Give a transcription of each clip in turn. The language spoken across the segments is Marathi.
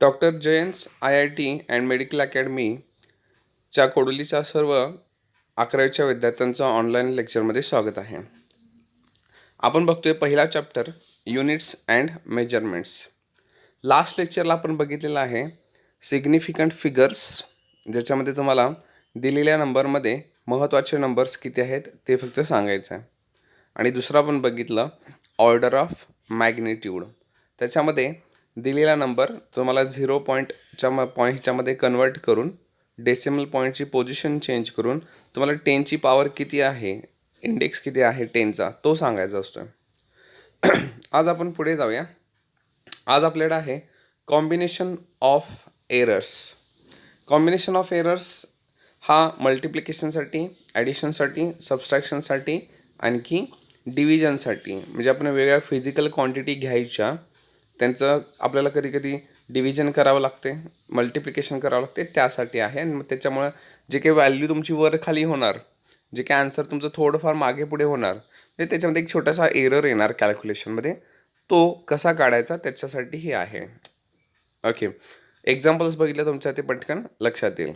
डॉक्टर जयंस IIT अँड मेडिकल अकॅडमीच्या कोडोलीच्या सर्व 11वीच्या विद्यार्थ्यांचं ऑनलाईन लेक्चरमध्ये स्वागत आहे. आपण बघतोय पहिला chapter units and measurements. Last लेक्चरला आपण बघितलेलं आहे सिग्निफिकंट फिगर्स, ज्याच्यामध्ये तुम्हाला दिलेल्या नंबरमध्ये महत्त्वाचे नंबर्स किती आहेत ते फक्त सांगायचं आहे. आणि दुसरं आपण बघितलं ऑर्डर ऑफ मॅग्निट्यूड. त्याच्यामध्ये दिलेला नंबर तुम्हाला 0.च्यामध्ये कन्वर्ट करून डेसिमल पॉईंटची पोझिशन चेंज करून तुम्हाला 10ची पॉवर किती आहे, इंडेक्स किती आहे 10चा, तो सांगायचा असतो. आज आपण पुढे जाऊया. आज आपल्याकडे आहे combination of errors. Combination of errors हा मल्टिप्लिकेशनसाठी, ॲडिशनसाठी, सबस्ट्रॅक्शनसाठी, आणखी डिव्हिजनसाठी, म्हणजे आपण वेगळ्या फिजिकल क्वांटिटी घ्यायच्या, त्यांचं आपल्याला कधी कधी डिव्हिजन करावं लागते, मल्टिप्लिकेशन करावं लागते, त्यासाठी आहे. आणि मग त्याच्यामुळं जे काही व्हॅल्यू तुमची वर खाली होणार, जे काही आन्सर तुमचं थोडंफार मागे पुढे होणार, म्हणजे त्याच्यामध्ये एक छोटासा एरर येणार कॅल्क्युलेशनमध्ये, तो कसा काढायचा त्याच्यासाठी हे आहे. ओके, एक्झाम्पल्स बघितलं तुमच्या ते पटकन लक्षात येईल.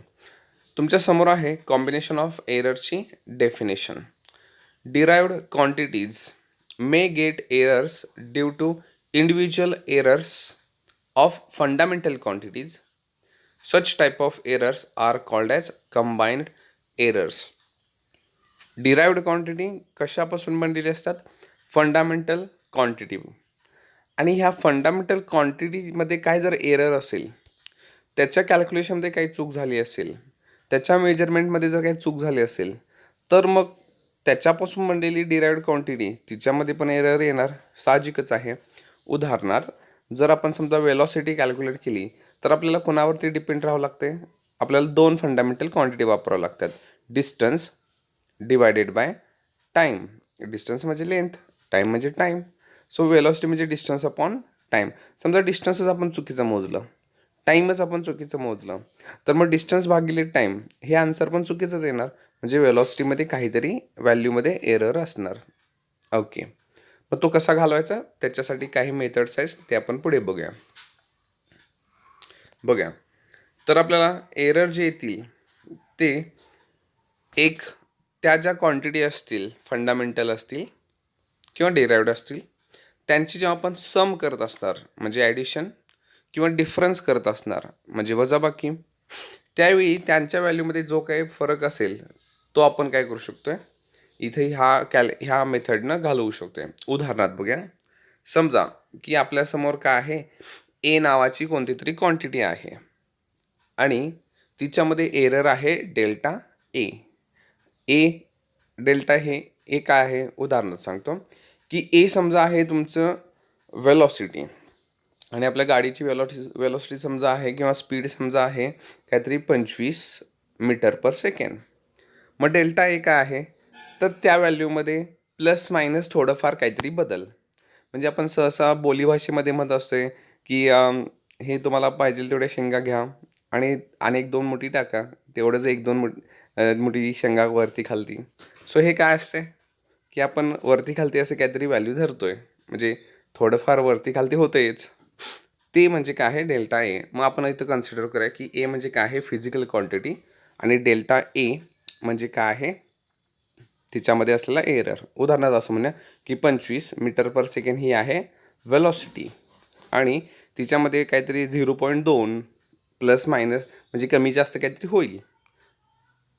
तुमच्या समोर आहे कॉम्बिनेशन ऑफ एररची definition. Derived quantities may get errors due to individual errors of fundamental quantities. Such type of errors are called as combined errors. Derived quantity कशापासून बनलेली असतात? Fundamental quantity. आणि ह्या फंडामेंटल क्वांटिटीमध्ये काय जर एरर असेल, त्याच्या कॅल्क्युलेशनमध्ये काही चूक झाली असेल, त्याच्या मेजरमेंटमध्ये जर काही चूक झाली असेल, तर मग त्याच्यापासून बनलेली डिराइव्ड क्वांटिटी तिच्यामध्ये पण एरर येणार, साहजिकच आहे. उदाहरणार्थ, जर आपण समजा वेलॉसिटी कॅल्क्युलेट केली तर आपल्याला कोणावरती डिपेंड राहावं लागते? आपल्याला दोन फंडामेंटल क्वांटिटी वापरावं लागतात, distance divided by time. Distance म्हणजे लेंथ, टाईम म्हणजे टाईम. सो वेलॉसिटी म्हणजे डिस्टन्स अपॉन टाईम. समजा डिस्टन्सच आपण चुकीचं मोजलं, टाईमच आपण चुकीचं मोजलं, तर मग डिस्टन्स भागिले टाईम हे आन्सर पण चुकीचंच येणार, म्हणजे वेलॉसिटीमध्ये काहीतरी व्हॅल्यूमध्ये एरर असणार. ओके, मग तो कसा घालवायचा त्याच्यासाठी काही मेथड्स आहेत, ते आपण पुढे बघूया. तर आपल्याला एरर जे येतील ते एक त्या ज्या क्वांटिटी असतील, फंडामेंटल असतील किंवा डिराइव्ड असतील, त्यांची जेव्हा आपण सम करत असणार म्हणजे ॲडिशन, किंवा डिफरन्स करत असणार म्हणजे वजाबाकी, त्यावेळी त्यांच्या व्हॅल्यूमध्ये जो काही फरक असेल तो आपण काय करू शकतो आहे, इथे ह्या मेथडनं घालवू शकतो आहे. उदाहरणार्थ बघूया. समजा की आपल्यासमोर काय आहे, ए नावाची कोणती तरी क्वांटिटी आहे आणि तिच्यामध्ये एरर आहे डेल्टा ए. डेल्टा हे ए काय आहे, उदाहरणार्थ सांगतो की ए समजा आहे तुमचं वेलॉसिटी, आणि आपल्या गाडीची वेलॉसिटी समजा आहे किंवा स्पीड समजा आहे काहीतरी 25 मीटर पर सेकंड. मग डेल्टा ए काय आहे, तर त्या व्हॅल्यूमध्ये प्लस मायनस थोडंफार काहीतरी बदल. म्हणजे आपण सहसा बोलीभाषेमध्ये म्हणत असतोय की हे तुम्हाला पाहिजे तेवढ्या शेंगा घ्या आणि अनेक 2 मुठी टाका, तेवढंच 1-2 मुठी शेंगा वरती खालती. सो हे काय असते की आपण वरती खालती असं काहीतरी व्हॅल्यू धरतोय, म्हणजे थोडंफार वरती खालती होतेच. ते म्हणजे काय आहे, डेल्टा ए. मग आपण इथं कन्सिडर करूया की ए म्हणजे काय आहे, फिजिकल क्वांटिटी, आणि डेल्टा ए म्हणजे काय आहे, तिच्यामध्ये असलेला एरर. उदाहरणार्थ असं म्हणूया की 25 मीटर पर सेकंड ही आहे वेलॉसिटी, आणि तिच्यामध्ये काहीतरी 0.2 प्लस मायनस म्हणजे कमी जास्त काहीतरी होईल.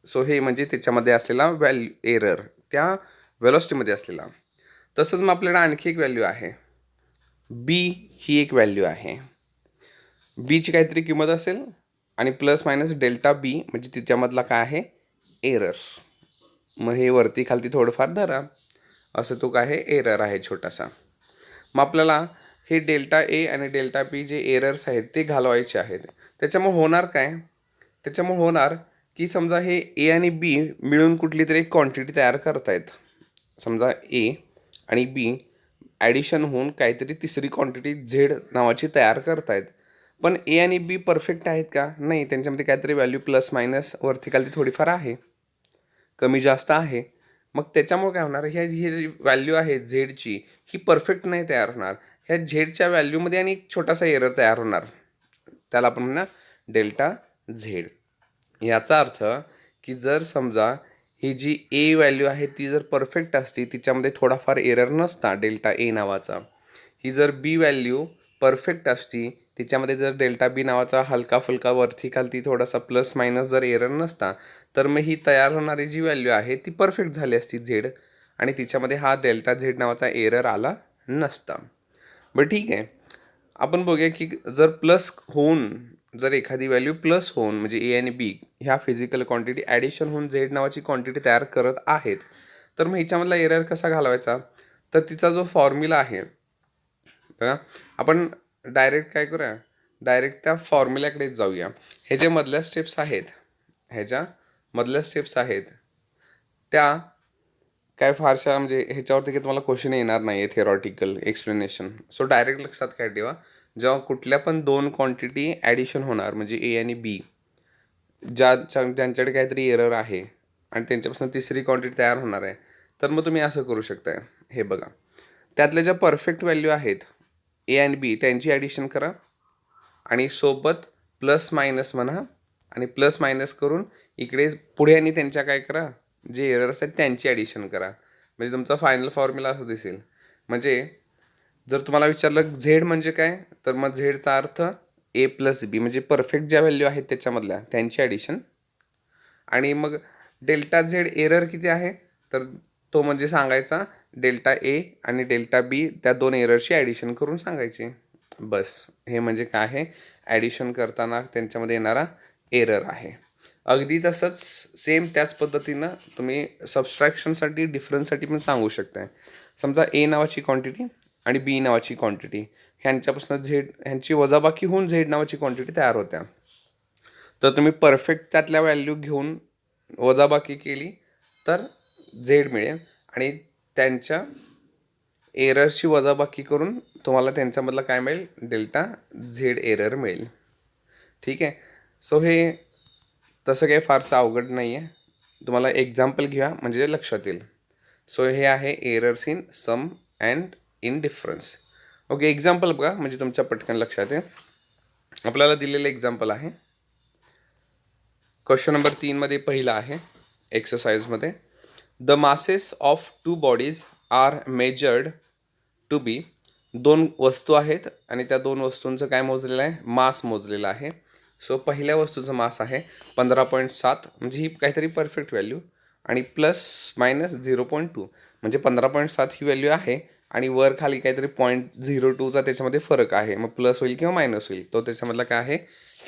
सो हे म्हणजे त्याच्यामध्ये असलेला एरर, त्या वेलॉसिटीमध्ये असलेला. तसंच मग आपल्याला आणखी एक व्हॅल्यू आहे, बी ही एक व्हॅल्यू आहे. बीची काहीतरी किंमत असेल आणि प्लस मायनस डेल्टा बी म्हणजे तिच्यामधला काय आहे, एरर. मग हे वरती खालती थोडंफार धरा, असं तो काय आहे, एरर आहे छोटासा. मग आपल्याला हे डेल्टा ए आणि डेल्टा बी जे एरर्स आहेत ते घालवायचे आहेत. त्याच्यामुळे होणार काय, त्याच्यामुळे होणार की समजा हे ए आणि बी मिळून कुठली तरी एक क्वांटिटी तयार करतायत. समजा ए आणि बी ॲडिशन होऊन काहीतरी तिसरी क्वांटिटी झेड नावाची तयार करतायत. पण ए आणि बी परफेक्ट आहेत का? नाही, त्यांच्यामध्ये काहीतरी व्हॅल्यू प्लस मायनस वरती खालती थोडीफार आहे, कमी जास्त आहे. मग त्याच्यामुळे काय होणार, ह्या ही जी व्हॅल्यू आहे झेडची ही परफेक्ट नाही तयार होणार. ह्या झेडच्या व्हॅल्यूमध्ये आणि एक छोटासा एरर तयार होणार. त्याला आपण म्हणूया डेल्टा झेड. याचा अर्थ की जर समजा ही जी ए व्हॅल्यू आहे ती जर परफेक्ट असती, तिच्यामध्ये थोडाफार एरर नसता डेल्टा ए नावाचा, ही जर बी व्हॅल्यू परफेक्ट असती, तिच्यामध्ये जर डेल्टा बी नावाचा हलका फुलका वरती खालती थोडासा प्लस मायनस जर एरर नसता, तर मग ही तयार होणारी जी व्हॅल्यू आहे ती परफेक्ट झाली असती झेड, आणि तिच्यामध्ये हा डेल्टा झेड नावाचा एरर आला नसता. बरं ठीक आहे, आपण बघूया की जर प्लस होऊन, जर एखादी व्हॅल्यू प्लस होऊन म्हणजे ए आणि बी ह्या फिजिकल क्वांटिटी ॲडिशन होऊन झेड नावाची क्वांटिटी तयार करत आहेत, तर मग ह्याच्यामधला एरर कसा घालवायचा, तर तिचा जो फॉर्म्युला आहे बघा, आपण डायरेक्ट काय करूया, डायरेक्ट त्या फॉर्म्युल्याकडेच जाऊया. हे जे मधल्या स्टेप्स आहेत, त्या काय फारशा म्हणजे ह्याच्यावरती काही तुम्हाला क्वेश्चन येणार नाही आहे थेरॉटिकल एक्सप्लेनेशन. सो डायरेक्ट लक्षात काय ठेवा, जेव्हा कुठल्या पण दोन क्वांटिटी ॲडिशन होणार म्हणजे ए आणि बी, ज्यांच्याकडे काहीतरी एरर आहे आणि त्यांच्यापासून तिसरी क्वांटिटी तयार होणार आहे, तर मग तुम्ही असं करू शकताय. हे बघा, त्यातल्या ज्या परफेक्ट व्हॅल्यू आहेत ए आणि बी त्यांची ॲडिशन करा आणि सोबत प्लस मायनस म्हणा, आणि प्लस मायनस करून इकडे पुढे आणि त्यांच्या काय करा, जे एरर्स आहेत त्यांची ॲडिशन करा. म्हणजे तुमचा फायनल फॉर्म्युला असं दिसेल. म्हणजे जर तुम्हाला विचारलं झेड म्हणजे काय, तर मग झेडचा अर्थ ए प्लस बी म्हणजे परफेक्ट ज्या व्हॅल्यू आहेत त्याच्यामधल्या त्यांची ॲडिशन, आणि मग डेल्टा झेड एरर किती आहे, तर तो म्हणजे सांगायचा डेल्टा ए आणि डेल्टा बी त्या दोन एररची ॲडिशन करून सांगायची. बस, हे म्हणजे काय आहे, ॲडिशन करताना त्यांच्यामध्ये येणारा एरर आहे. अगदी तसंच सेम त्याच पद्धतीनं तुम्ही सबस्ट्रॅक्शनसाठी डिफरन्ससाठी पण सांगू शकताय. समजा ए नावाची क्वांटिटी आणि बी नावाची क्वांटिटी ह्यांच्यापासून ह्यांची वजाबाकी होऊन झेड नावाची क्वांटिटी तयार होत्या. तर तुम्ही परफेक्ट त्यातल्या व्हॅल्यू घेऊन वजाबाकी केली तर झेड मिळेल, आणि त्यांच्या एररची वजाबाकी करून तुम्हाला त्यांच्यामधला काय मिळेल, डेल्टा झेड एरर मिळेल. ठीक आहे. सो हे तसं काही फारसं अवघड नाही आहे. तुम्हाला एक्झाम्पल घ्या म्हणजे लक्षात येईल. सो हे आहे errors in sum and in difference. Okay, example बघा म्हणजे तुमच्या पटकन लक्षात येईल. आपल्याला दिलेलं एक्झाम्पल आहे क्वेश्चन नंबर 3मध्ये पहिला आहे एक्सरसाइजमध्ये. The masses of two bodies are measured to be. दोन वस्तू आहेत आणि त्या दोन वस्तूंचं काय मोजलेलं आहे, मास मोजलेलं आहे. सो पहिल्या वस्तूचं मास आहे 15.7 म्हणजे ही काहीतरी परफेक्ट व्हॅल्यू, आणि प्लस मायनस 0.2 म्हणजे 15.7 ही व्हॅल्यू आहे आणि वर खाली काहीतरी 0.02चा त्याच्यामध्ये फरक आहे. मग प्लस होईल किंवा मायनस होईल, तो त्याच्यामधला काय आहे,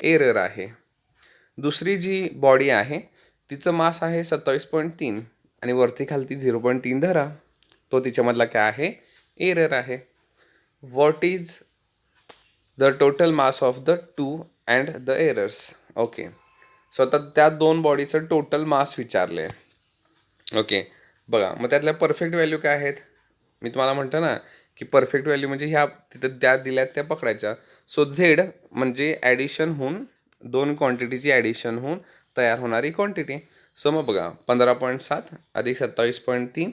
एरर आहे. दुसरी जी बॉडी आहे तिचं मास आहे 27.3 आणि वरती खालती 0.3 धरा, तो तिच्यामधला काय आहे, एरर आहे. What is the total mass of the two and the errors. Okay, so आता त्या दोन बॉडीचं टोटल मास विचारले. ओके, बघा मग त्यातल्या परफेक्ट व्हॅल्यू काय आहेत, मी तुम्हाला म्हणतो ना की परफेक्ट व्हॅल्यू म्हणजे ह्या तिथं त्या दिल्यात त्या पकडायच्या. सो झेड म्हणजे ॲडिशन होऊन, दोन क्वांटिटीची ॲडिशन होऊन तयार होणारी क्वांटिटी. सो मग बघा 15.7 अधिक 27.3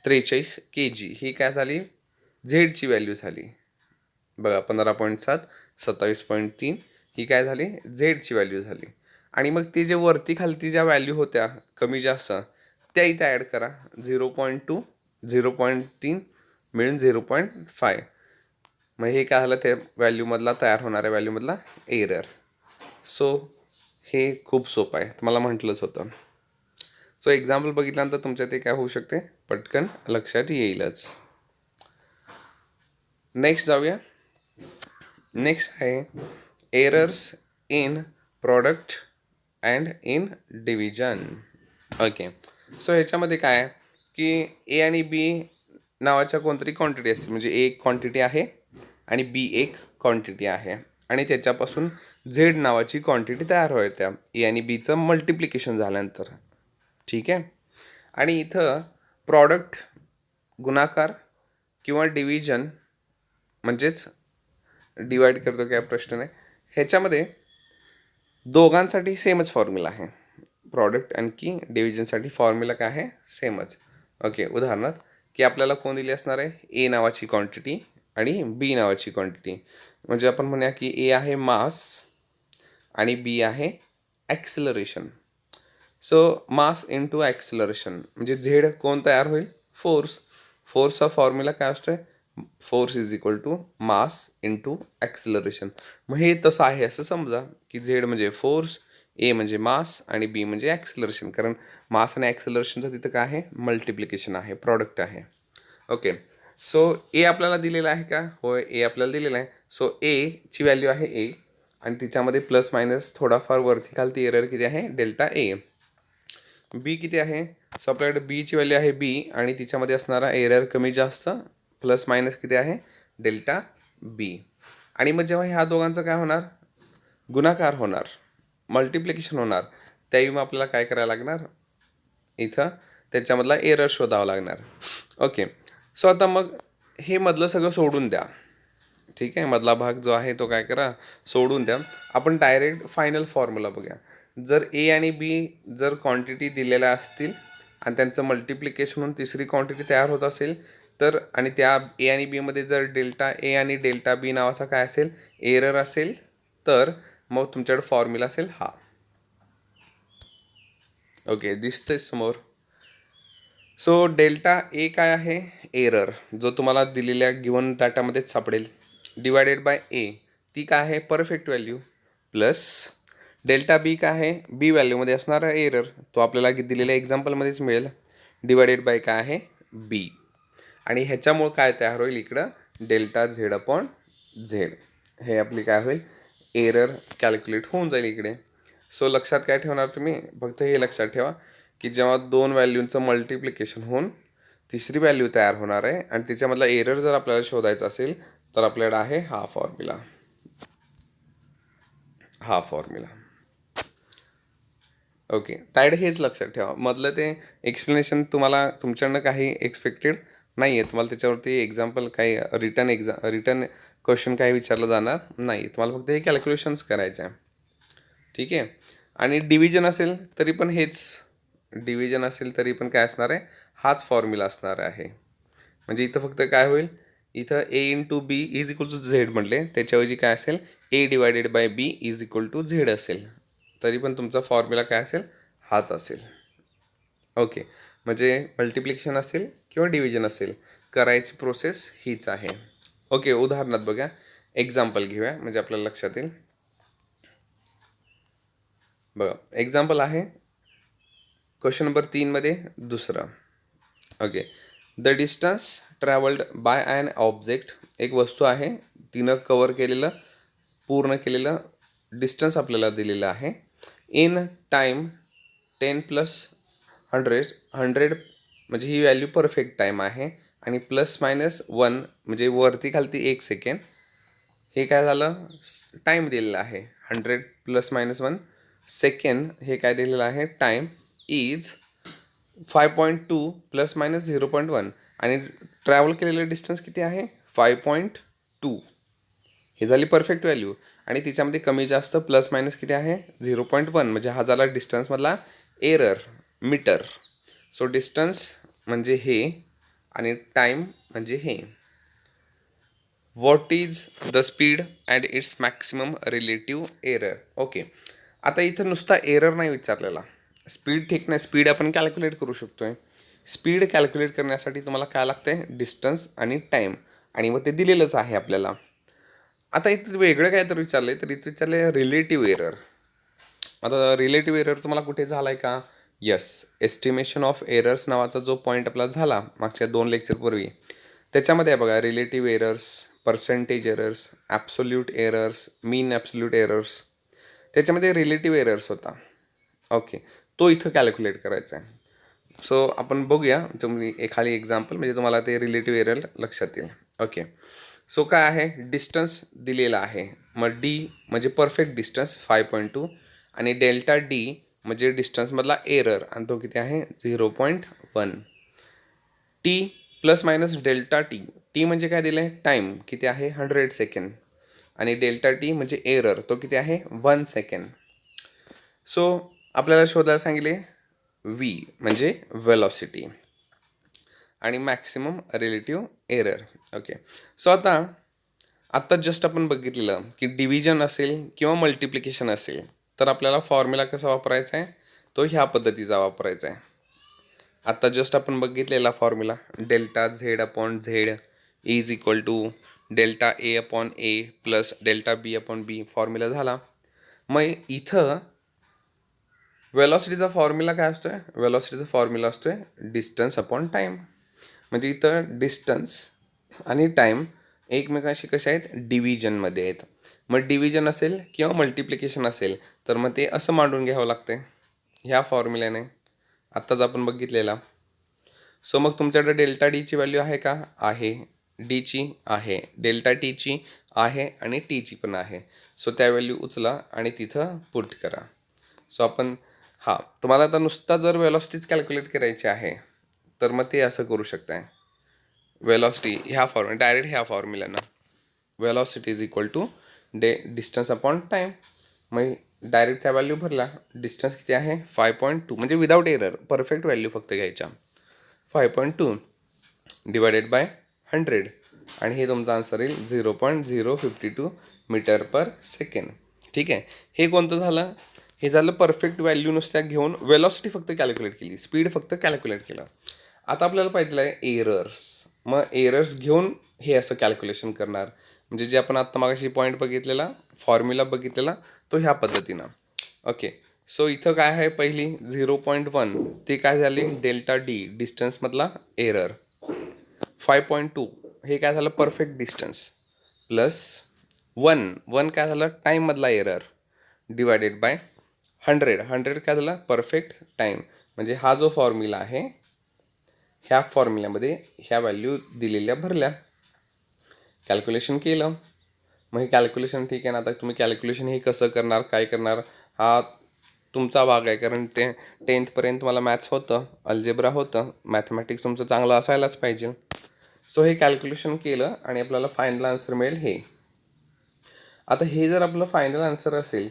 43 kg ही काय झाली, झेडची व्हॅल्यू झाली. बघा 15.7 27.3 ही काय झाली, झेडची व्हॅल्यू झाली. आणि मग ते जे वरती खालती ज्या व्हॅल्यू होत्या कमी जास्त त्या इथं ॲड करा. 0.2 0.3 मिळून 0.5. मग हे काय झालं, त्या व्हॅल्यूमधला तयार होणाऱ्या व्हॅल्यूमधला एरर. सो हे खूप सोपं आहे, तुम्हाला म्हटलंच होतं. सो एक्झाम्पल बघितल्यानंतर तुमच्या ते काय होऊ शकते, पटकन लक्षात येईलच. नेक्स्ट जाऊया. नेक्स्ट आहे errors in product and in division. Okay, so ह्याच्यामध्ये काय आहे की ए आणि बी नावाच्या कोणतरी क्वांटिटी असते, म्हणजे ए एक क्वांटिटी आहे आणि बी एक क्वांटिटी आहे, आणि त्याच्यापासून झेड नावाची क्वांटिटी तयार होत्या ए आणि बीचं मल्टिप्लिकेशन झाल्यानंतर. ठीक आहे, आणि इथं प्रॉडक्ट गुणाकार किंवा डिव्हिजन म्हणजेच डिवाईड करतो काय प्रश्न नाही, ह्याच्यामध्ये दोघांसाठी सेमच फॉर्म्युला आहे. प्रॉडक्ट आणखी डिव्हिजनसाठी फॉर्म्युला काय आहे, सेमच. ओके, उदाहरणार्थ की आपल्याला कोण दिली असणार आहे, ए नावाची क्वांटिटी आणि बी नावाची क्वांटिटी. म्हणजे आपण म्हणूया की ए आहे मास आणि बी आहे acceleration. So mass into acceleration म्हणजे झेड कोण तयार होईल? फोर्स. फोर्सचा फॉर्म्युला काय असतोय? Force is equal to mass into acceleration. मग हे तसं आहे असं समजा की झेड म्हणजे फोर्स, ए म्हणजे मास आणि बी म्हणजे ॲक्सिलरेशन. कारण मास आणि ॲक्सिलरेशनचं तिथं काय आहे? मल्टिप्लिकेशन आहे, प्रॉडक्ट आहे. ओके. सो ए आपल्याला दिलेला आहे का? होय, ए आपल्याला दिलेला आहे. सो एची व्हॅल्यू आहे ए आणि तिच्यामध्ये प्लस मायनस थोडाफार वरती खालती एरर किती आहे? Delta A. बी किती आहे? सो आपल्याकडे बीची व्हॅल्यू आहे बी आणि तिच्यामध्ये असणारा एरर कमी जास्त प्लस मायनस किती आहे? डेल्टा बी. आणि मग जेव्हा ह्या दोघांचं काय होणार? गुणाकार होणार, मल्टिप्लिकेशन होणार, त्यावेळी मग आपल्याला काय करायला लागणार? इथं त्याच्यामधला एरर शोधावा लागणार. ओके. सो आता मग हे मधलं सगळं सोडून द्या. ठीक आहे, मधला भाग जो आहे तो काय करा? सोडून द्या. आपण डायरेक्ट फायनल फॉर्म्युला बघूया. जर ए आणि बी जर क्वांटिटी दिलेल्या असतील आणि त्यांचं मल्टिप्लिकेशन होऊन तिसरी क्वांटिटी तयार होत असेल तर, आणि त्या ए आणि बीमध्ये जर डेल्टा ए आणि डेल्टा बी नावाचा काय असेल? एरर असेल, तर मग तुमच्याकडे फॉर्म्युला असेल हा. ओके, दिसतंय समोर. सो डेल्टा ए काय आहे? एरर, जो तुम्हाला दिलेल्या गिवन डाटामध्येच सापडेल, डिवायडेड बाय ए, ती काय आहे? परफेक्ट व्हॅल्यू, प्लस डेल्टा बी काय आहे? बी व्हॅल्यूमध्ये असणारा एरर, तो आपल्याला दिलेल्या एक्झाम्पलमध्येच मिळेल, डिवायडेड बाय काय आहे? बी. आणि ह्याच्यामुळं काय तयार होईल इकडं? Delta Z upon Z. हे आपली काय होईल? एरर कॅल्क्युलेट होऊन जाईल इकडे. सो लक्षात काय ठेवणार तुम्ही? फक्त हे लक्षात ठेवा की जेव्हा दोन व्हॅल्यूंचं मल्टिप्लिकेशन होऊन तिसरी व्हॅल्यू तयार होणार आहे आणि त्याच्यामधला एरर जर आपल्याला शोधायचा असेल तर आपल्याकडे आहे हा फॉर्म्युला. हा फॉर्म्युला. ओके, टाईड हेच लक्षात ठेवा. मधलं ते एक्सप्लेनेशन तुम्हाला तुमच्याकडनं काही एक्सपेक्टेड नाही आहे. तुम्हाला त्याच्यावरती एक्झाम्पल काही रिटर्न क्वेश्चन काही विचारलं जाणार नाही. तुम्हाला फक्त हे कॅल्क्युलेशन्स करायचं आहे. ठीक आहे. आणि डिव्हिजन असेल तरी पण हेच, डिव्हिजन असेल तरी पण काय असणार आहे? हाच फॉर्म्युला असणार आहे. म्हणजे इथं फक्त काय होईल? इथं A into B is equal to Z म्हटले, त्याच्याऐवजी काय असेल? A divided by B is equal to Z असेल. तरी पण तुमचा फॉर्म्युला काय असेल? हाच असेल. ओके, म्हणजे मल्टिप्लिकेशन असेल किंवा डिव्हिजन असेल, करायची प्रोसेस हीच आहे. ओके, उदाहरणात बघा, एक्झाम्पल घेऊया म्हणजे आपल्याला लक्षात येईल. बघा, एक्झाम्पल आहे क्वेश्चन नंबर 3मध्ये दुसरा. Okay, the distance travelled by an object, एक वस्तू आहे, तिनं कवर केलेलं, पूर्ण केलेलं डिस्टन्स आपल्याला दिलेलं आहे. इन टाईम 10 प्लस 100 म्हणजे ही व्हॅल्यू परफेक्ट टाईम आहे आणि प्लस मायनस 1 म्हणजे वरती खालती 1 सेकंड, हे काय झालं? टाईम दिलेला आहे. 100 प्लस मायनस 1 सेकंड हे काय दिलेलं आहे? टाईम इज 5.2 प्लस मायनस 0.1 आणि ट्रॅव्हल केलेलं डिस्टन्स किती आहे? 5.2. ही झाली परफेक्ट व्हॅल्यू आणि तिच्यामध्ये कमी जास्त प्लस मायनस किती आहे? 0.1 म्हणजे हा झाला डिस्टन्समधला एरर, मीटर. सो डिस्टन्स म्हणजे हे आणि टाईम म्हणजे हे. What is the speed and it's maximum relative error. Okay, आता इथं नुसता एरर नाही विचारलेला. स्पीड ठीक नाही, स्पीड आपण कॅल्क्युलेट करू शकतो आहे. स्पीड कॅल्क्युलेट करण्यासाठी तुम्हाला काय लागतं आहे? डिस्टन्स आणि टाईम, आणि मग ते दिलेलंच आहे आपल्याला. आता इथं वेगळं काय तर विचारलं आहे, तर इथं विचारलं आहे रिलेटिव्ह एरर. आता रिलेटिव्ह एरर तुम्हाला कुठे झाला आहे का? यस, एस्टिमेशन ऑफ एरर्स नावाचा जो पॉईंट आपला झाला मागच्या 2 लेक्चरपूर्वी, त्याच्यामध्ये बघा relative errors, percentage errors, absolute errors, mean absolute errors, त्याच्यामध्ये रिलेटिव्ह एरर्स होता. ओके, तो इथं कॅल्क्युलेट करायचा आहे. सो आपण बघूया, तुम्ही एखादी एक्झाम्पल म्हणजे तुम्हाला ते रिलेटिव्ह एरर लक्षात येईल. ओके, सो काय आहे? डिस्टन्स दिलेला आहे, मग डी म्हणजे परफेक्ट डिस्टन्स 5.2 आणि डेल्टा डी म्हणजे डिस्टन्समधला एरर आणि तो किती आहे? 0.1. T plus minus delta T, T म्हणजे काय दिलं आहे? टाईम किती आहे? 100 सेकंड आणि डेल्टा टी म्हणजे एरर, तो किती आहे? 1 सेकंड. सो आपल्याला शोधायला सांगितले व्ही म्हणजे वेलॉसिटी आणि maximum relative error. Okay, so आता आत्ता जस्ट आपण बघितलेलं की डिव्हिजन असेल किंवा मल्टिप्लिकेशन असेल तर आपल्याला फॉर्म्युला कसा वापरायचा आहे, तो ह्या पद्धतीचा वापरायचा आहे. आत्ता जस्ट आपण बघितलेला formula delta Z upon Z is equal to delta A upon A plus delta B upon B formula झाला. मग इथं वेलॉसिटीचा फॉर्म्युला काय असतोय? वेलॉसिटीचा फॉर्म्युला असतोय डिस्टन्स अपॉन टाईम. म्हणजे इथं डिस्टन्स आणि टाईम एकमेकांशी कशा आहेत? डिव्हिजनमध्ये आहेत. मग डिव्हिजन असेल किंवा मल्टिप्लिकेशन असेल तर मग ते असं मांडून घ्यावं लागते ह्या फॉर्म्युल्याने आत्ताच आपण बघितलेला. सो मग तुमच्याकडे डेल्टा डीची व्हॅल्यू आहे का? आहे. डीची आहे, डेल्टा टीची आहे आणि टीची पण आहे. सो त्या व्हॅल्यू उचला आणि तिथं पुट करा. सो आपण तुम्हाला आता नुसता जर वेलॉसिटीच कॅल्क्युलेट करायची आहे तर मग ते असं करू शकताय. वेलॉसिटी ह्या डायरेक्ट ह्या फॉर्म्युल्यानं velocity is equal to distance upon time. मग डायरेक्ट त्या व्हॅल्यू भरला. डिस्टन्स किती आहे? 5.2 म्हणजे विदाऊट एरर परफेक्ट व्हॅल्यू फक्त घ्यायच्या. 5.2 डिवायडेड बाय 100 आणि हे तुमचा आन्सर येईल 0.052 मीटर पर सेकंड. ठीक आहे. हे कोणतं झालं? हे झालं परफेक्ट व्हॅल्यू नुसत्या घेऊन वेलॉसिटी फक्त कॅल्क्युलेट केली, स्पीड फक्त कॅल्क्युलेट केलं. आता आपल्याला पाहिजे आहे एरर्स. मग एरर्स घेऊन हे असं कॅल्क्युलेशन करणार. म्हणजे जे आपण आत्ता मागाशी पॉईंट बघितलेला, फॉर्म्युला बघितलेला, तो ह्या पद्धतीनं. ओके. सो इथं काय आहे? पहिली 0.1 ते काय झाली? Delta D डिस्टन्समधला error. 5.2 हे काय झालं? परफेक्ट डिस्टन्स प्लस 1 काय झालं? टाईममधला एरर डिवायडेड बाय 100 काय झालं? Perfect time. म्हणजे हा जो फॉर्म्युला आहे ह्या फॉर्म्युल्यामध्ये ह्या व्हॅल्यू दिलेल्या भरल्या, कॅल्क्युलेशन केलं. मग हे कॅल्क्युलेशन ठीक आहे ना. आता तुम्ही कॅल्क्युलेशन हे कसं करणार, काय करणार, हा तुमचा भाग आहे. कारण 10th तुम्हाला मॅथ्स होतं, अल्जेब्रा होतं, मॅथमॅटिक्स तुमचं चांगलं असायलाच पाहिजे. सो हे कॅल्क्युलेशन केलं आणि आपल्याला फायनल आन्सर मिळेल हे. आता हे जर आपलं फायनल आन्सर असेल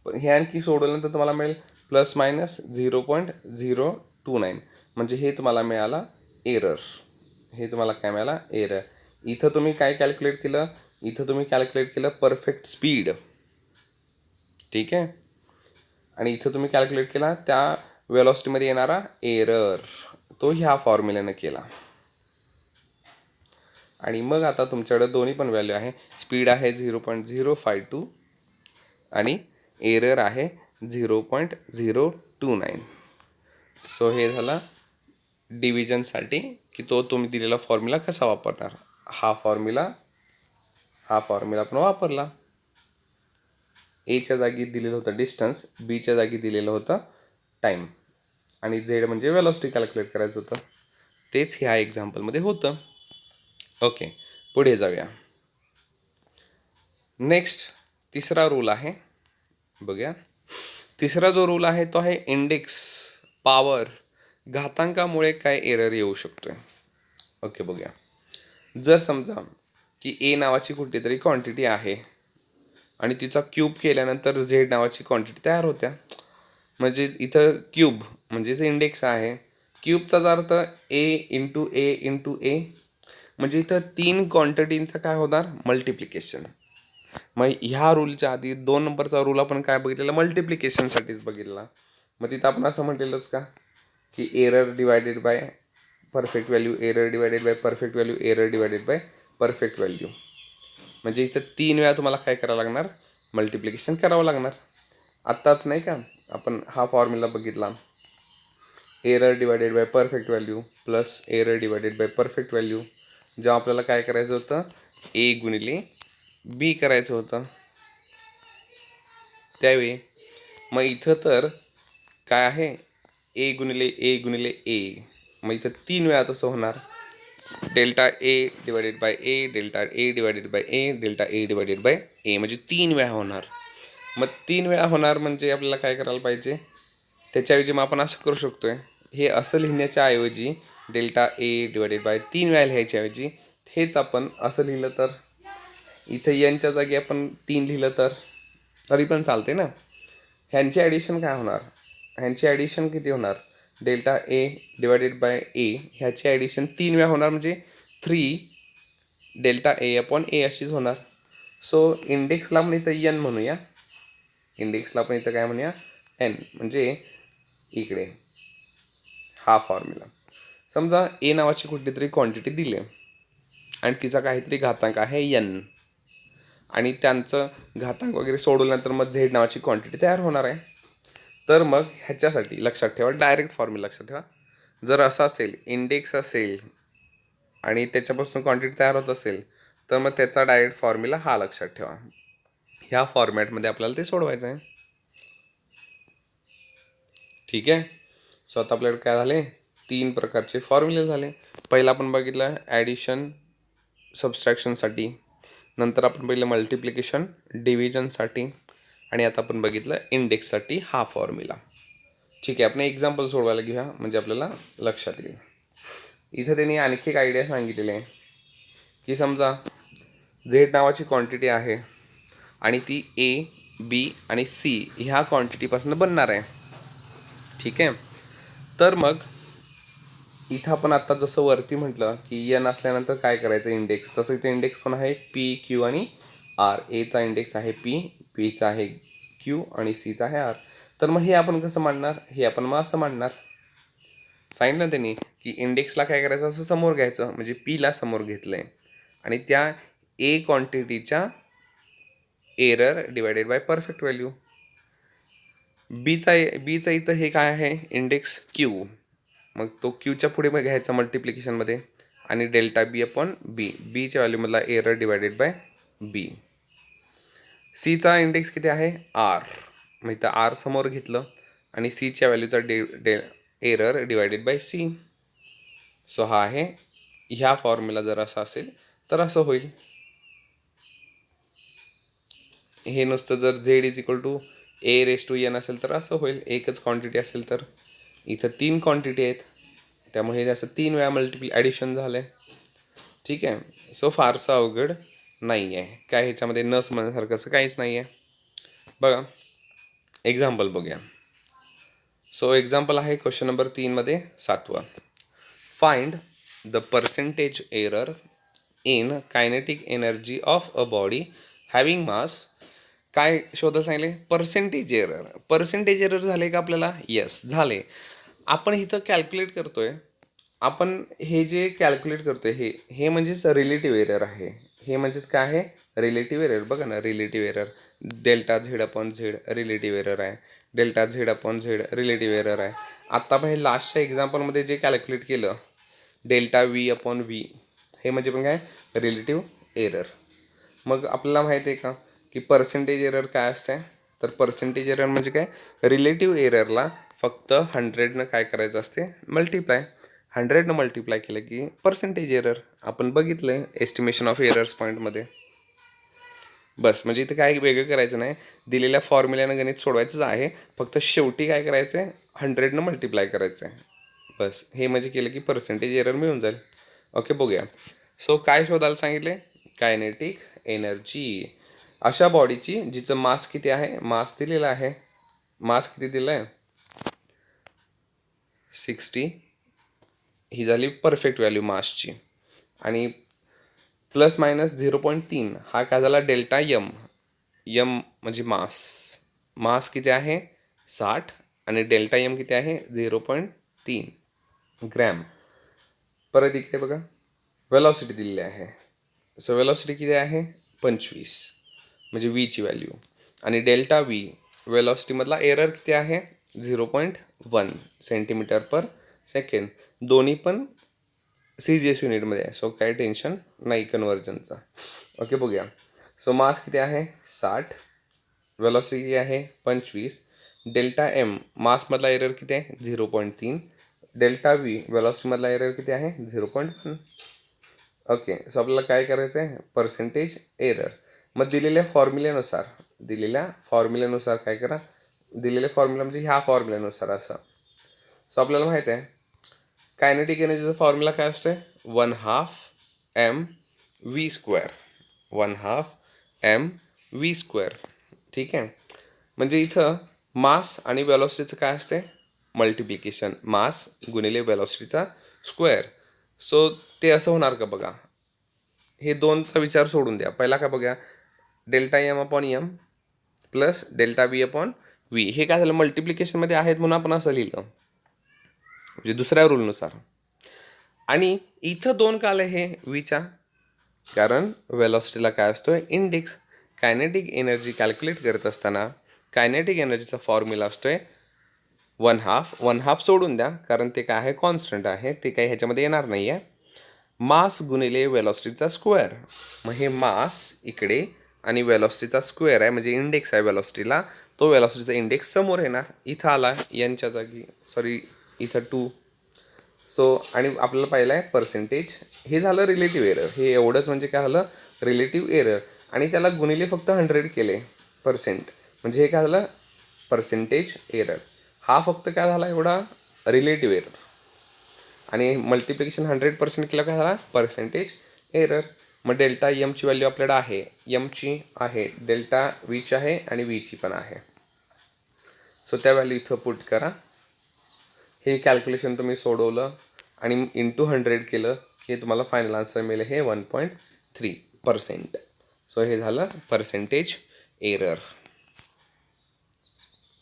पण हे आणखी सोडवल्यानंतर तुम्हाला मिळेल ±0.029. म्हणजे हे तुम्हाला मिळाला एरर. हे तुम्हाला काय मिळाला? एरर. इथं तुम्ही काय कॅल्क्युलेट केलं? इथं तुम्ही कॅल्क्युलेट केलं परफेक्ट स्पीड. ठीक आहे. आणि इथं तुम्ही कॅल्क्युलेट केला त्या वेलॉसिटीमध्ये येणारा एरर, तो ह्या फॉर्म्युल्यानं केला. आणि मग आता तुमच्याकडे दोन्ही पण व्हॅल्यू आहे. स्पीड आहे 0.052 आणि एरर आहे 0.029. सो हे झालं डिव्हिजनसाठी की तो तुम्ही दिलेला फॉर्म्युला कसा वापरणार. हा फॉर्म्युला आपण वापरला. एच्या जागी दिलेलं होतं डिस्टन्स, बीच्या जागी दिलेलं होतं टाईम आणि झेड म्हणजे वेलॉसिटी कॅल्क्युलेट करायचं होतं. तेच ह्या एक्झाम्पलमध्ये होतं. ओके, पुढे जाऊया. नेक्स्ट तिसरा रूल आहे, बघूया. तिसरा जो रूल आहे तो आहे इंडेक्स पॉवर. घातांकामुळे काय एरर येऊ शकतोय. ओके, बघूया. जर समजा की ए नावाची कुठली तरी क्वांटिटी आहे आणि तिचा क्यूब केल्यानंतर झेड नावाची क्वांटिटी तयार होत्या. म्हणजे इथं क्यूब म्हणजेच इंडेक्स आहे. क्यूबचा अर्थ ए म्हणजे इथं 3 क्वांटिटींचा काय होणार? मल्टिप्लिकेशन. मग ह्या रूलच्या आधी 2 नंबरचा रूल आपण काय बघितलेला? मल्टिप्लिकेशनसाठीच बघितला. मग तिथं आपण असं म्हटलेलंच का की error divided by perfect value, error divided by perfect value, error divided by perfect value. म्हणजे इथं 3 वेळा तुम्हाला काय करावं लागणार? मल्टिप्लिकेशन करावं लागणार. आत्ताच नाही का आपण हा फॉर्म्युला बघितला, error divided by perfect value plus error divided by perfect value. जेव्हा आपल्याला काय करायचं होतं? ए गुणिले बी करायचं होतं त्यावेळी. मग इथं तर काय आहे? ए गुणिले ए. मग इथं 3 वेळा तसं होणार. Delta A divided by A, delta A divided by A, delta A divided by A, म्हणजे 3 वेळा होणार. मग 3 वेळा होणार म्हणजे आपल्याला काय करायला पाहिजे? त्याच्याऐवजी मग आपण असं करू शकतोय, हे असं लिहिण्याच्या ऐवजी डेल्टा ए डिवायडेड बाय 3 वेळा लिहायच्या ऐवजी हेच आपण असं लिहिलं तर, इथं यांच्या जागी आपण 3 लिहिलं तर तरी पण चालते ना. ह्यांची ॲडिशन काय होणार? ह्यांची ॲडिशन किती होणार? डेल्टा ए डिवायडेड बाय ए ह्याची ॲडिशन 3 वेळा होणार म्हणजे 3 डेल्टा ए अपॉन ए अशीच होणार. सो इंडेक्सला आपण इथं एन म्हणूया, इंडेक्सला आपण इथं काय म्हणूया एन, म्हणजे इकडे हा फॉर्म्युला. समजा ए नावाची कुठली तरी क्वांटिटी दिली आणि तिचा काहीतरी घातांक आहे एन, आणि त्यांचं घातांक वगैरे सोडवल्यानंतर मग झेड नावाची क्वांटिटी तयार होणार आहे. तर मग ह्याच्यासाठी लक्षात ठेवा, डायरेक्ट फॉर्म्युला लक्षात ठेवा. जर असं असेल, इंडेक्स असेल आणि त्याच्यापासून क्वांटिटी तयार होत असेल, तर मग त्याचा डायरेक्ट फॉर्म्युला हा लक्षात ठेवा. ह्या फॉर्मॅटमध्ये आपल्याला ते सोडवायचं आहे. ठीक आहे. सो आता आपल्याकडे काय झाले, 3 प्रकारचे फॉर्म्युले झाले. पहिला आपण बघितलं ॲडिशन सबस्ट्रॅक्शनसाठी, नंतर आपण बघितलं मल्टिप्लिकेशन डिव्हिजनसाठी, आणि आता आपण बघितलं इंडेक्ससाठी हा फॉर्म्युला. ठीक आहे. आपण एक्झाम्पल सोडवायला घेऊया म्हणजे आपल्याला लक्षात येईल. इथं त्यांनी आणखी एक आयडिया सांगितलेली आहे की समजा झेड नावाची क्वांटिटी आहे आणि ती ए, बी आणि सी ह्या क्वांटिटीपासून बनणार आहे. ठीक आहे. तर मग इथं आपण आत्ता जसं वरती म्हटलं की एन असल्यानंतर काय करायचं इंडेक्स, तसं इथे इंडेक्स पण आहे पी, क्यू आणि आर. एचा इंडेक्स आहे पी, पीचा आहे क्यू आणि सीचा आहे आर. तर मग हे आपण कसं मांडणार, हे आपण मग असं मांडणार. सांगितलं त्यांनी की इंडेक्सला काय करायचं, असं समोर घ्यायचं, म्हणजे पीला समोर घेतलं आहे आणि त्या ए क्वांटिटीच्या error divided by perfect value. बीचा इथं हे काय आहे इंडेक्स क्यू, मग तो क्यूच्या पुढे मग घ्यायचा मल्टिप्लिकेशनमध्ये आणि डेल्टा बी अपॉन बी, बीच्या व्हॅल्यूमधला एरर डिवायडेड बाय बी. सीचा इंडेक्स किती आहे आर, मग इथं आर समोर घेतलं आणि सीच्या व्हॅल्यूचा error divided by C. So हा आहे, ह्या फॉर्म्युला जर असा असेल तर असं होईल. हे नुसतं जर Z is equal to A raise to N असेल तर असं होईल, एकच क्वांटिटी असेल तर. इथं 3 क्वांटिटी आहेत त्यामुळे हे असं 3 वेळा ॲडिशन झालं आहे. ठीक आहे. सो फारसं अवघड नाही आहे काय, ह्याच्यामध्ये न समजण्यासारखं असं काहीच नाही आहे. बघा एक्झाम्पल बघूया. सो एक्झाम्पल आहे क्वेश्चन नंबर 3मध्ये 7वा. Find the percentage error in kinetic energy of a body having mass. काय शोधायला सांगितले, पर्सेंटेज एरर. पर्सेंटेज एरर झाले का आपल्याला, येस झाले. आपण इथं कॅल्क्युलेट करतोय, आपण हे जे कॅल्क्युलेट करतोय हे म्हणजेच रिलेटिव्ह एरर आहे. हे म्हणजेच काय आहे, रिलेटिव्ह एरर. बघा ना, relative error delta Z upon Z relative error आहे, delta Z upon Z relative error आहे. आत्ता आपण हे लास्टच्या एक्झाम्पलमध्ये जे कॅल्क्युलेट केलं डेल्टा व्ही अपॉन व्ही, हे म्हणजे पण काय रिलेटिव्ह एरर. मग आपल्याला माहिती आहे का की पर्सेंटेज एरर काय असते, तर पर्सेंटेज एरर म्हणजे काय, रिलेटिव्ह एररला फक्त 100ने काय करायचं असते, मल्टिप्लाय. 100ने मल्टिप्लाय केलं की पर्सेंटेज एरर. आपण बघितलं आहे एस्टिमेशन ऑफ एरर्स पॉईंटमध्ये. बस, म्हणजे इथं काय वेगळं करायचं नाही, दिलेल्या फॉर्म्युल्यानं गणित सोडवायचंच आहे, फक्त शेवटी काय करायचं आहे 100ने मल्टिप्लाय करायचं आहे. बस, हे म्हणजे केलं की पर्सेंटेज एरर मिळून जाईल. ओके, बघूया. सो काय शोधायला सांगितले, कायनेटिक एनर्जी अशा बॉडीची जिचं मास किती आहे, मास दिलेला आहे. मास किती दिलं आहे 60, ही झाली परफेक्ट व्हॅल्यू मासची. आणि प्लस मायनस 0.3 हा काय झाला डेल्टा यम. यम म्हणजे मास. मास किती आहे 60 आणि डेल्टा यम किती आहे 0.3 ग्रॅम. परत इकडे बघा वेलॉसिटी दिलेली आहे. सो वेलॉसिटी किती आहे 25 म्हणजे व्हीची व्हॅल्यू. आणि डेल्टा व्ही वेलॉसिटीमधला एरर किती आहे 0.1 सेंटीमीटर पर सेकंड. दोन्ही पण CGS युनिटमध्ये आहे, सो काही टेन्शन नाही कन्व्हर्जनचा. ओके, बघूया. सो मास किती आहे 60, वेलॉसिटी किती आहे 25, डेल्टा एम मासमधला एरर किती आहे 0.3, डेल्टा व्ही वेलॉसिटीमधला एरर किती आहे 0.1. ओके, सो आपल्याला काय करायचं आहे पर्सेंटेज एरर. मग दिलेल्या फॉर्म्युल्यानुसार काय करा, दिलेल्या फॉर्म्युला म्हणजे ह्या फॉर्म्युल्यानुसार असं. सो आपल्याला माहिती आहे कायनेटिक एनर्जीचा फॉर्म्युला काय असतो, 1/2 mv². 1/2 mv². ठीक आहे. म्हणजे इथं मास आणि वेलॉसिटीचं काय असते मल्टिप्लिकेशन, मास गुणिले वेलॉसिटीचा स्क्वेअर. सो ते असं होणार का बघा, हे दोनचा विचार सोडून द्या. पहिला काय बघूया, delta M upon M plus delta B upon V. हे काय झालं, मल्टिप्लिकेशनमध्ये आहेत म्हणून आपण असं लिहिलं, म्हणजे दुसऱ्या रूलनुसार. आणि इथं 2 का आलं हे व्हीच्या, कारण वेलॉसिटीला काय असतो, इंडेक्स. कायनेटिक एनर्जी कॅल्क्युलेट करत असताना कायनेटिक एनर्जीचा फॉर्म्युला असतोय 1/2. 1/2 सोडून द्या, कारण ते काय आहे, कॉन्स्टंट आहे, ते काही ह्याच्यामध्ये येणार नाही आहे. मास गुणिले वेलॉसिटीचा स्क्वेअर. मग हे मास इकडे आणि वेलॉसिटीचा स्क्वेअर आहे, म्हणजे इंडेक्स आहे वेलॉसिटीला, तो वेलॉसिटीचा इंडेक्स समोर येणार. इथं आला यांच्या जागी, सॉरी इथं 2. सो आणि आपल्याला पाहिलं आहे पर्सेंटेज. हे झालं रिलेटिव्ह एरर. हे एवढंच म्हणजे काय झालं, रिलेटिव्ह एरर. आणि त्याला गुणिले फक्त 100 केले पर्सेंट, म्हणजे हे काय झालं, पर्सेंटेज एरर. हा फक्त काय झाला, एवढा रिलेटिव्ह एरर. आणि मल्टिप्लिकेशन 100% केलं काय झाला, पर्सेंटेज एरर. मग डेल्टा एमची व्हॅल्यू आपल्याकडे आहे, एमची आहे, डेल्टा व्हीची आहे आणि व्हीची पण आहे. सो त्या व्हॅल्यू इथं पुट करा. हे कॅल्क्युलेशन तुम्ही सोडवलं आणि इंटू 100 केलं की तुम्हाला फायनल आन्सर मिळेल हे 1.3%. सो हे झालं पर्सेंटेज एरर.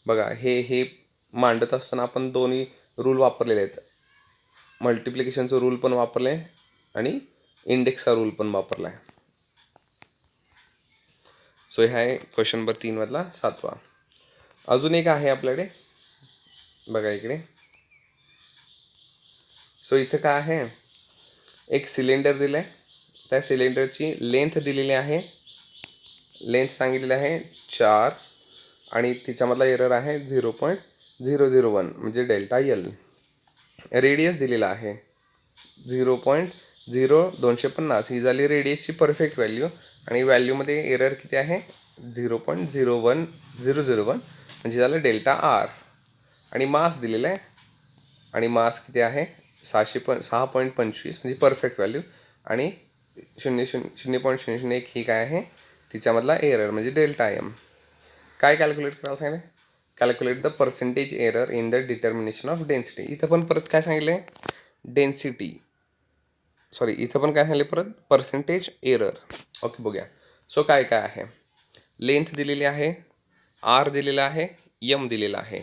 बघा, हे मांडत असताना आपण दोन्ही रूल वापरलेले आहेत. मल्टिप्लिकेशनचं रूल पण वापरलं आहे आणि इंडेक्सचा रूल पण वापरला आहे. सो हे आहे क्वेश्चन नंबर 3 मधला 7वा. अजून एक आहे आपल्याकडे, बघा इकडे. सो इथं काय आहे, एक सिलेंडर दिलं आहे, त्या सिलेंडरची लेंथ दिलेली आहे, लेंथ सांगितलेली आहे 4 आणि तिच्यामधला एरर आहे 0.001 म्हणजे डेल्टा एल. रेडियस दिलेला आहे 0.0250. ही झाली रेडियसची परफेक्ट व्हॅल्यू. आणि व्हॅल्यूमध्ये एरर किती आहे, 0.01001 म्हणजे झालं डेल्टा आर. आणि मास दिलेला आहे, आणि मास किती आहे 6.25 म्हणजे परफेक्ट व्हॅल्यू. आणि 0.001 ही काय आहे, तिच्यामधला एरर म्हणजे डेल्टा एम. काय कॅल्क्युलेट करायला सांगितलं, calculate the percentage error in the determination of density. इथं पण परत काय सांगितलं, डेन्सिटी, सॉरी इथं पण काय सांगितलं परत, पर्सेंटेज एरर. ओके, बघूया. सो काय काय आहे, लेंथ दिलेली आहे, आर दिलेला आहे, एम दिलेला आहे.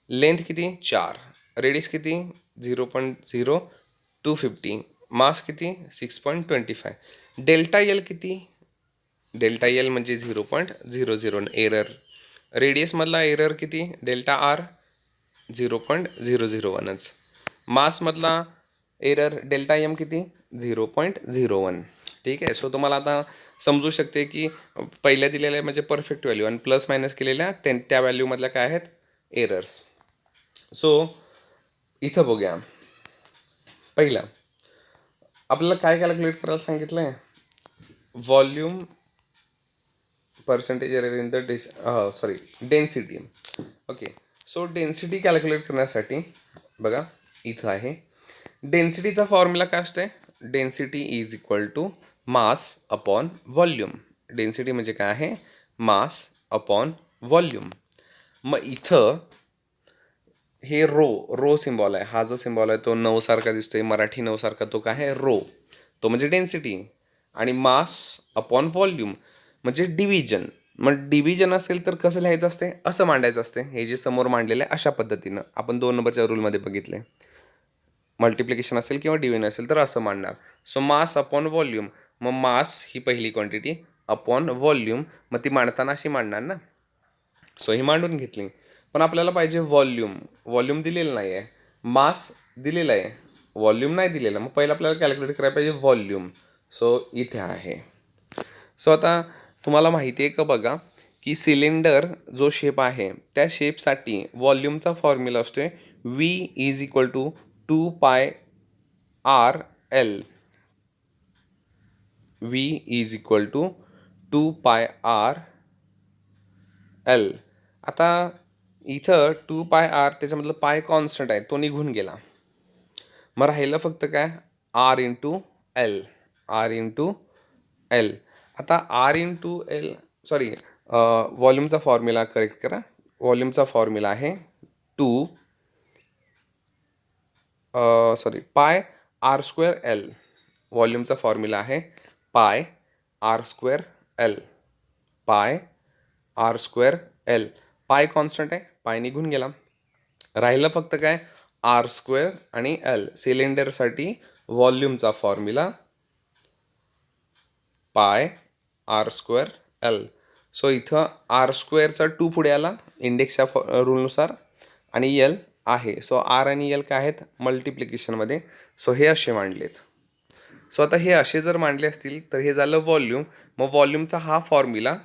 लेंथ किती 4, रेडियस किती 0.0250, मास किती 6.25, डेल्टा एल किती, डेल्टा एल म्हणजे 0.00 एरर. रेडियसमधला एरर किती, डेल्टा आर 0.001च. मासमधला एरर डेल्टा एम किती 0.01. ठीक आहे. सो तुम्हाला आता समजू शकते की पहिल्या दिलेल्या म्हणजे परफेक्ट व्हॅल्यू आणि प्लस मायनस केलेल्या त्या व्हॅल्यूमधल्या काय आहेत, एरर्स. सो इथं बघूया, पहिला आपल्याला काय कॅल्क्युलेट करायला सांगितलं आहे, volume percentage error in the density. Okay. So density calculate करण्यासाठी बघा इथं आहे, डेन्सिटीचा फॉर्म्युला काय असते, density is equal to mass upon volume. Density म्हणजे काय आहे, मास अपॉन व्हॉल्यूम. मग इथं हे रो सिम्बॉल आहे, हा जो सिम्बॉल आहे तो 9 सारखा दिसतोय, मराठी 9 सारखा, तो काय आहे, रो, तो म्हणजे डेन्सिटी. आणि मास अपॉन व्हॉल्यूम म्हणजे डिव्हिजन. मग डिव्हिजन असेल तर कसं लिहायचं असते, असं मांडायचं असते. हे जे समोर मांडलेलं आहे अशा पद्धतीनं आपण 2 नंबरच्या रूलमध्ये बघितले. मल्टिप्लिकेशन असेल किंवा डिव्हिजन असेल तर असं मांडणार. सो मास अपॉन व्हॉल्यूम, मग मास ही पहिली क्वांटिटी अपॉन व्हॉल्यूम, मग ती मांडताना अशी मांडणार ना. सो ही मांडून घेतली. पण आपल्याला पाहिजे व्हॉल्यूम, व्हॉल्यूम दिलेलं नाही आहे, मास दिलेला आहे, व्हॉल्यूम नाही दिलेला. मग पहिलं आपल्याला कॅल्क्युलेट करायला पाहिजे व्हॉल्यूम. सो इथे आहे. सो आता तुम्हाला माहिती आहे का, बघा की सिलेंडर जो शेप आहे त्या शेपसाठी व्हॉल्यूमचा फॉर्म्युला असतो V is equal to 2πr_l. V is equal to 2πr_l. आता इथं 2πr त्याच्यामधलं पाय कॉन्स्टंट आहे, तो निघून गेला. मग राहिलं फक्त काय, R into L, R into L. आता आर इंटू एल, सॉरी व्हॉल्यूमचा फॉर्म्युला करेक्ट करा. व्हॉल्यूमचा फॉर्म्युला आहे पाय r² l. व्हॉल्यूमचा फॉर्म्युला आहे pi R square L, pi R square L. Pi constant आहे, पाय निघून गेला. राहिलं फक्त काय, आर स्क्वेअर आणि एल. सिलेंडरसाठी व्हॉल्यूमचा formula pi R square L. So इथं आर स्क्वेअरचा 2 पुढे आला इंडेक्सच्या रूलनुसार आणि एल आहे. सो आर आणि एल काय आहेत, मल्टिप्लिकेशनमध्ये. सो हे असे मांडलेत. सो आता हे असे जर मांडले असतील तर हे झालं व्हॉल्यूम. मग व्हॉल्यूमचा हा फॉर्म्युला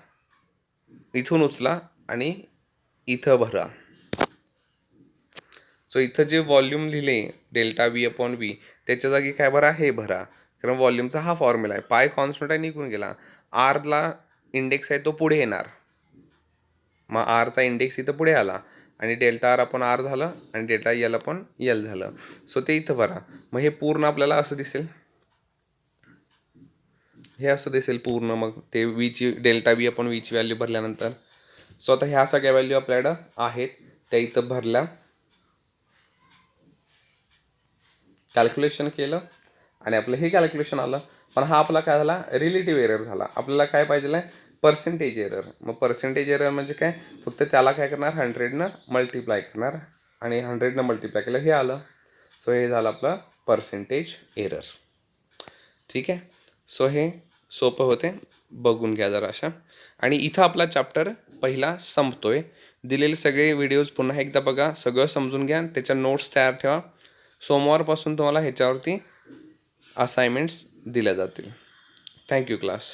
इथून उचला आणि इथं भरा. सो इथं जे व्हॉल्यूम लिहिले डेल्टा व्ही अपॉन व्ही, त्याच्या जागी काय भरा, हे भरा. कारण व्हॉल्यूमचा हा फॉर्म्युला आहे. पाय कॉन्स्टंट आहे, निघून गेला. आरला इंडेक्स आहे तो पुढे येणार, मग आरचा इंडेक्स इथं पुढे आला आणि डेल्टा आर अपॉन आर झालं आणि डेल्टा एल अपॉन एल झालं. सो ते इथं भरा. मग हे पूर्ण आपल्याला असं दिसेल, हे असं दिसेल पूर्ण. मग ते व्हीची डेल्टा व्ही अपॉन व्हीची व्हॅल्यू भरल्यानंतर. सो आता ह्या सगळ्या व्हॅल्यू आपल्याकडं आहेत त्या इथं भरल्या, कॅल्क्युलेशन केलं आणि आपलं हे कॅल्क्युलेशन आलं. पण हा आपला काय झाला, रिलेटिव्ह एरर झाला. आपल्याला काय पाहिजे आहे, पर्सेंटेज एरर. मग पर्सेंटेज एरर म्हणजे काय, फक्त त्याला काय करणार, 100 मल्टिप्लाय करणार आणि 100 मल्टिप्लाय केलं हे आलं. सो हे झालं आपलं पर्सेंटेज एरर. ठीक आहे. सो हे सोपं होते, बघून घ्या जरा अशा. आणि इथं आपला चॅप्टर पहिला संपतोय. दिलेले सगळे व्हिडिओज पुन्हा एकदा बघा, सगळं समजून घ्या, त्याच्या नोट्स तयार ठेवा. सोमवारपासून तुम्हाला ह्याच्यावरती असाइनमेंट्स दिल्या जातील. Thank you class.